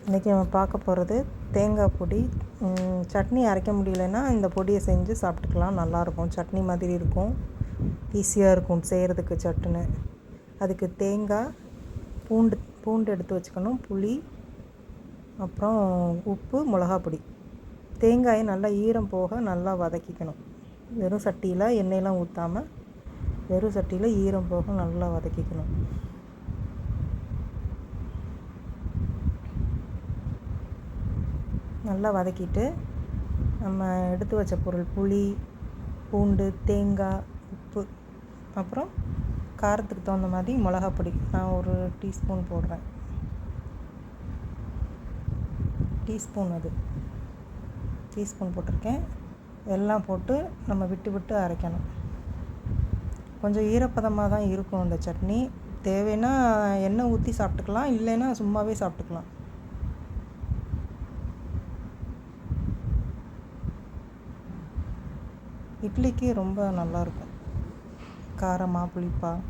இன்றைக்கி நம்ம பார்க்க போகிறது தேங்காய் பொடி. சட்னி அரைக்க முடியலைன்னா இந்த பொடியை செஞ்சு சாப்பிட்டுக்கலாம். நல்லாயிருக்கும், சட்னி மாதிரி இருக்கும், ஈஸியாக இருக்கும் செய்கிறதுக்கு சட்டுன்னு. அதுக்கு தேங்காய், பூண்டு எடுத்து வச்சுக்கணும், புளி, அப்புறம் உப்பு, மிளகாப்பொடி. தேங்காயை நல்லா ஈரம் போக நல்லா வதக்கிக்கணும். வெறும் சட்டியில் எண்ணெயெலாம் ஊற்றாமல் வெறும் சட்டியில் ஈரம் போக நல்லா வதக்கிக்கணும். நல்லா வதக்கிட்டு நம்ம எடுத்து வச்ச பொருள் புளி, பூண்டு, தேங்காய், உப்பு, அப்புறம் காரத்துக்கு தகுந்த மாதிரி மிளகாப்பொடி. நான் ஒரு டீஸ்பூன் போடுறேன், டீஸ்பூன் போட்டிருக்கேன். எல்லாம் போட்டு நம்ம விட்டு விட்டு அரைக்கணும். கொஞ்சம் ஈரப்பதமாக தான் இருக்கும் இந்த சட்னி. தேவைன்னா எண்ணெய் ஊற்றி சாப்பிட்டுக்கலாம், இல்லைன்னா சும்மாவே சாப்பிட்டுக்கலாம். இட்லிக்கு ரொம்ப நல்லாயிருக்கும், காரமாக புளிப்பாக.